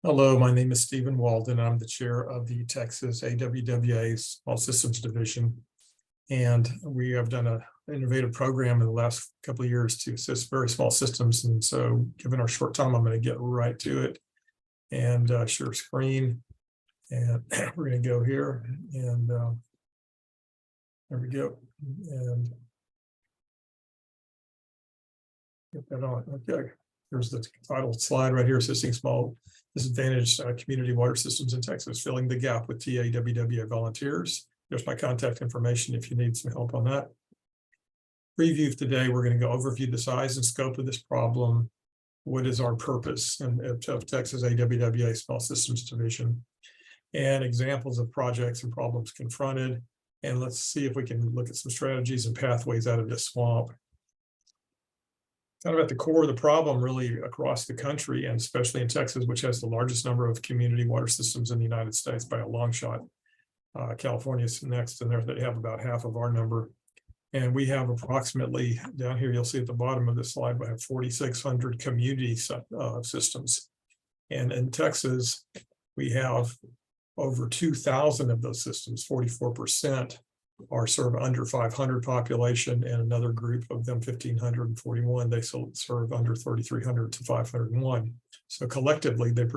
Hello, my name is Stephen Walden. I'm the chair of the Texas AWWA Small Systems Division. And we have done an innovative program in the last couple of years to assist very small systems. And so given our short time, I'm going to get right to it and share screen. And we're going to go here and there we go. And get that on. Okay. Here's the title slide right here, assisting small disadvantaged community water systems in Texas, filling the gap with TAWW volunteers. There's my contact information if you need some help on that. Preview today, we're going to go overview the size and scope of this problem. What is our purpose of Texas AWWA Small Systems Division, and examples of projects and problems confronted. And let's see if we can look at some strategies and pathways out of this swamp. Kind of at the core of the problem really across the country, and especially in Texas, which has the largest number of community water systems in the United States by a long shot. California is next, and they have about half of our number. And we have approximately, down here, you'll see at the bottom of this slide, we have 4,600 community systems. And in Texas, we have over 2,000 of those systems, 44%. Are serve under 500 population, and another group of them 1,541 they serve under 3,300 to 501. So collectively they're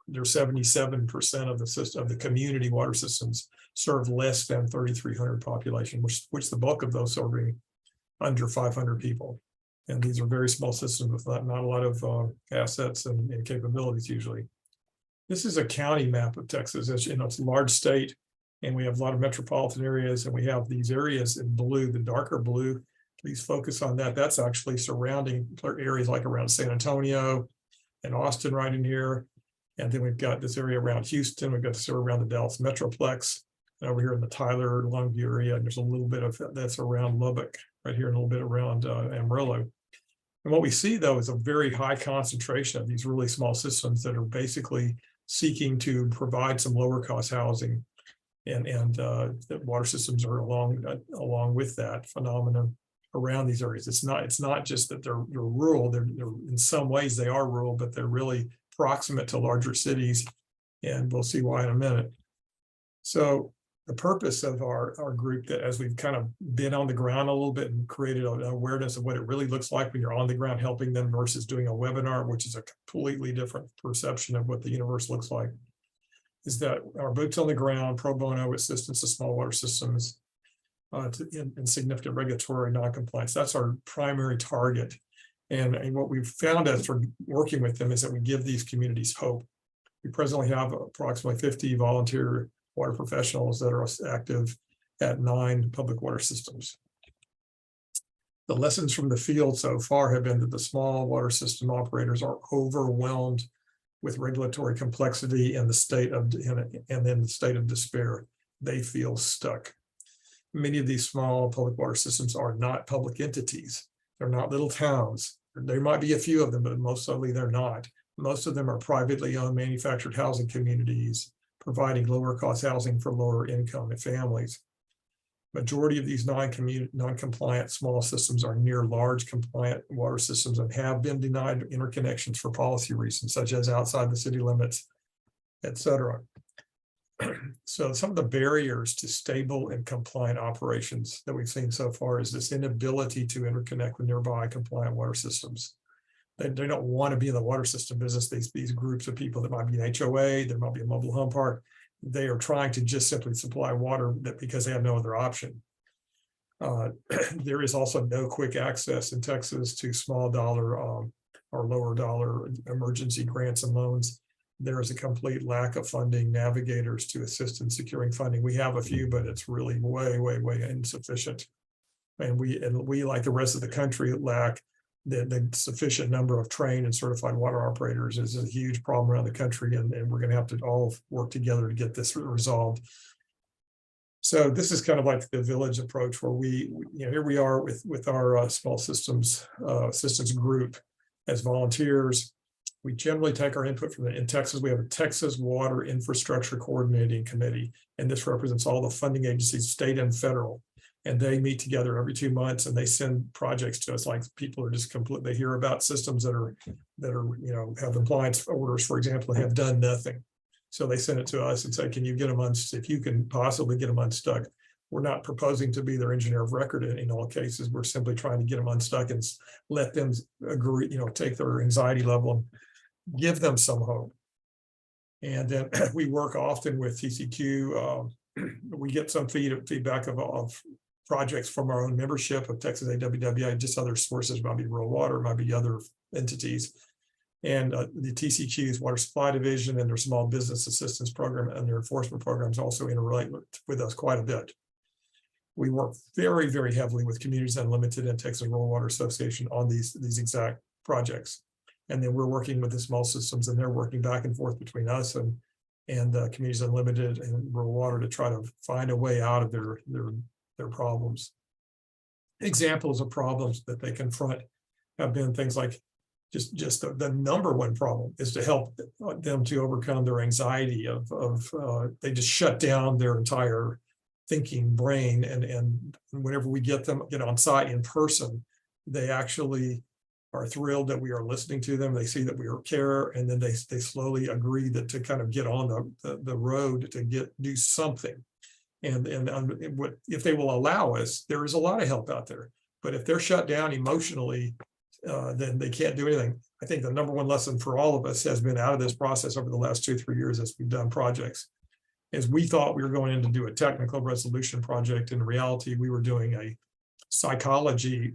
77% of the system of the community water systems serve less than 3,300 population, which the bulk of those serving under 500 people. And these are very small systems with not a lot of assets and capabilities usually. This is a county map of Texas. As you know, it's a large state. And we have a lot of metropolitan areas, and we have these areas in blue, the darker blue. Please focus on that. That's actually surrounding areas like around San Antonio and Austin right in here. And then we've got this area around Houston. We've got this area around the Dallas Metroplex. And over here in the Tyler, Longview area, and there's a little bit of that's around Lubbock right here, and a little bit around Amarillo. And what we see, though, is a very high concentration of these really small systems that are basically seeking to provide some lower cost housing. And the water systems are along with that phenomenon around these areas. It's not just that they're rural. They're in some ways they are rural, but they're really proximate to larger cities, and we'll see why in a minute. So the purpose of our group, that as we've kind of been on the ground a little bit and created an awareness of what it really looks like when you're on the ground helping them versus doing a webinar, which is a completely different perception of what the universe looks like, is that our boots on the ground, pro bono assistance to small water systems in significant regulatory noncompliance. That's our primary target. And what we've found as for working with them is that we give these communities hope. We presently have approximately 50 volunteer water professionals that are active at 9 public water systems. The lessons from the field so far have been that the small water system operators are overwhelmed with regulatory complexity and then the state of despair. They feel stuck. Many of these small public water systems are not public entities. They're not little towns. There might be a few of them, but mostly they're not. Most of them are privately owned manufactured housing communities, providing lower cost housing for lower income families. Majority of these non-compliant small systems are near large compliant water systems and have been denied interconnections for policy reasons, such as outside the city limits, et cetera. So some of the barriers to stable and compliant operations that we've seen so far is this inability to interconnect with nearby compliant water systems. They don't want to be in the water system business. These groups of people that might be an HOA, there might be a mobile home park, they are trying to just simply supply water because they have no other option. There is also no quick access in Texas to small dollar or lower dollar emergency grants and loans. There is a complete lack of funding navigators to assist in securing funding. We have a few, but it's really way insufficient. And we, like the rest of the country, lack the sufficient number of trained and certified water operators. Is a huge problem around the country, and we're going to have to all work together to get this resolved. So this is kind of like the village approach, where here we are with our small systems group as volunteers. We generally take our input from in Texas. We have a Texas Water Infrastructure Coordinating Committee, and this represents all the funding agencies, state and federal. and they meet together every 2 months, and they send projects to us. Like, people are just complete, they hear about systems that are have appliance orders, for example, and have done nothing. So they send it to us and say, can you get them if you can possibly get them unstuck. We're not proposing to be their engineer of record in all cases. We're simply trying to get them unstuck and let them agree, take their anxiety level and give them some hope. And then we work often with TCQ. We get some feedback of projects from our own membership of Texas AWWI, just other sources, might be rural water, might be other entities. And the TCQ's Water Supply Division and their Small Business Assistance Program and their enforcement programs also interrelate with us quite a bit. We work very, very heavily with Communities Unlimited and Texas Rural Water Association on these exact projects. And then we're working with the small systems, and they're working back and forth between us and Communities Unlimited and Rural Water to try to find a way out of their problems. Examples of problems that they confront have been things like just the number one problem is to help them to overcome their anxiety of they just shut down their entire thinking brain, and whenever we get on site in person, they actually are thrilled that we are listening to them. They see that we care, and then they slowly agree that to kind of get on the road to do something. And if they will allow us, there is a lot of help out there. But if they're shut down emotionally, then they can't do anything. I think the number one lesson for all of us has been out of this process over the last 2-3 years as we've done projects, is we thought we were going in to do a technical resolution project. In reality, we were doing a psychology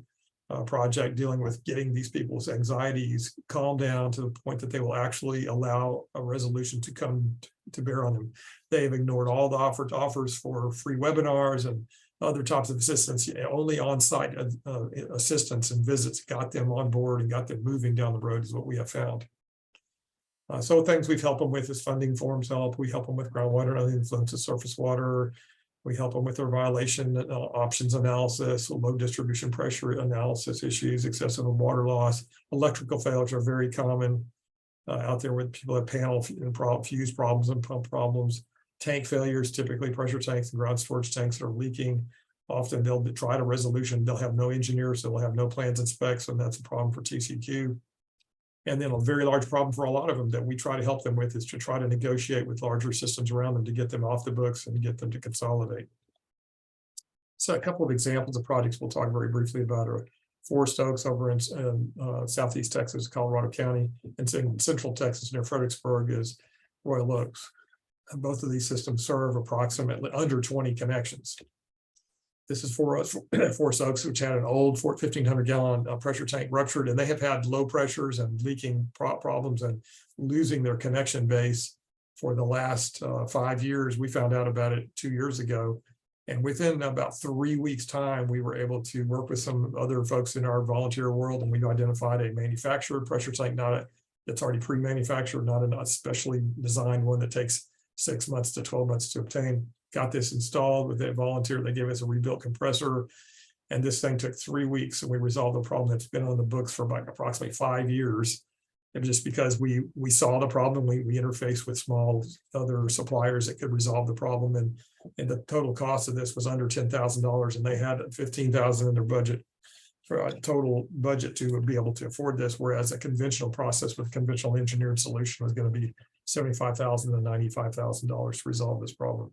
project dealing with getting these people's anxieties calmed down to the point that they will actually allow a resolution to come to bear on them. They've ignored all the offers for free webinars and other types of assistance. Only on-site assistance and visits got them on board and got them moving down the road, is what we have found. So things we've helped them with is funding forms help. We help them with groundwater and other influence of surface water. We help them with their violation options analysis, low distribution pressure analysis issues, excessive water loss. Electrical failures are very common out there with people have panel fuse problems and pump problems. Tank failures, typically pressure tanks and ground storage tanks that are leaking. Often they'll try a resolution, they'll have no engineers, so they'll have no plans and specs, and that's a problem for TCQ. And then a very large problem for a lot of them that we try to help them with is to try to negotiate with larger systems around them to get them off the books and get them to consolidate. So a couple of examples of projects we'll talk very briefly about are Forest Oaks over in Southeast Texas, Colorado County, and in Central Texas near Fredericksburg is Royal Oaks. And both of these systems serve approximately under 20 connections. This is for Forest Oaks, which had an old 1,500-gallon pressure tank ruptured, and they have had low pressures and leaking problems and losing their connection base for the last 5 years. We found out about it 2 years ago. And within about 3 weeks' time, we were able to work with some other folks in our volunteer world, and we've identified a manufactured pressure tank, that's already pre-manufactured, not a specially designed one that takes 6 months to 12 months to obtain. Got this installed with a volunteer. They gave us a rebuilt compressor, and this thing took 3 weeks, and we resolved the problem that's been on the books for about approximately 5 years. And just because we saw the problem, we interfaced with small other suppliers that could resolve the problem, and the total cost of this was under $10,000, and they had $15,000 in their budget for a total budget to be able to afford this, whereas a conventional process with conventional engineered solution was going to be $75,000 to $95,000 to resolve this problem.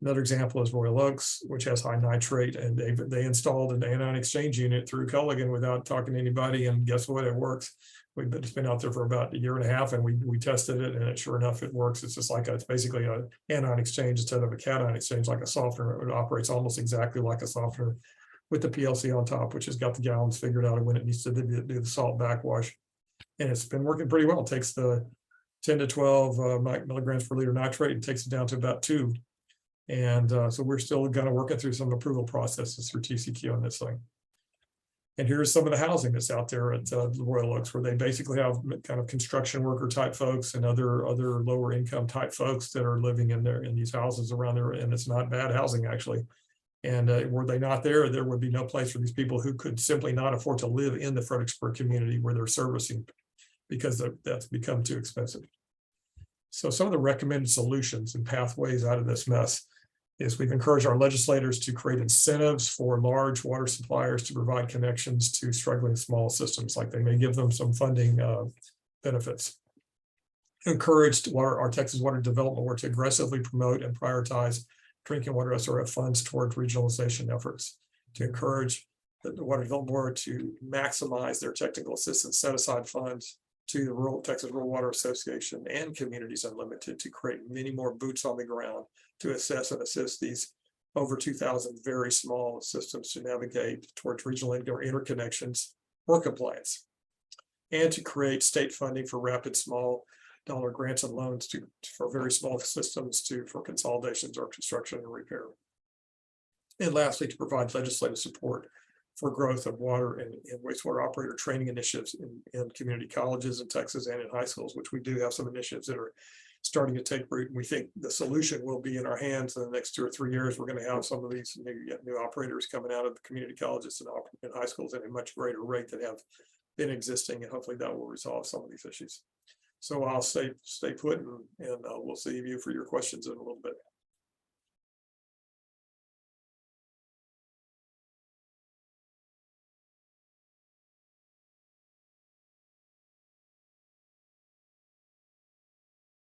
Another example is Royal Oaks, which has high nitrate, and they installed an anion exchange unit through Culligan without talking to anybody, and guess what? It works. It's been out there for about 1.5 years, and we tested it, and sure enough, it works. It's just it's basically an anion exchange instead of a cation exchange, like a softener. It operates almost exactly like a softener with the PLC on top, which has got the gallons figured out of when it needs to do the salt backwash. And it's been working pretty well. It takes the 10 to 12 milligrams per liter nitrate and takes it down to about 2. And so we're still kind of working through some approval processes through TCQ on this thing. And here's some of the housing that's out there at the Royal Oaks, where they basically have kind of construction worker type folks and other lower income type folks that are living in these houses around there. And it's not bad housing, actually. And were they not there would be no place for these people who could simply not afford to live in the Fredericksburg community where they're servicing, because that's become too expensive. So some of the recommended solutions and pathways out of this mess is we've encouraged our legislators to create incentives for large water suppliers to provide connections to struggling small systems, like they may give them some funding benefits. Encouraged our Texas Water Development Board to aggressively promote and prioritize drinking water SRF funds towards regionalization efforts, to encourage the Water Development Board to maximize their technical assistance set aside funds to the Texas Rural Water Association and Communities Unlimited to create many more boots on the ground to assess and assist these over 2,000 very small systems to navigate towards regional interconnections or compliance, and to create state funding for rapid small dollar grants and loans for very small systems for consolidations or construction and repair. And lastly, to provide legislative support for growth of water and wastewater operator training initiatives in community colleges in Texas and in high schools, which we do have some initiatives that are starting to take root. And we think the solution will be in our hands in the next 2 or 3 years. We're going to have some of these new operators coming out of the community colleges and high schools at a much greater rate that have been existing, and hopefully that will resolve some of these issues. So I'll stay put, and we'll see you for your questions in a little bit.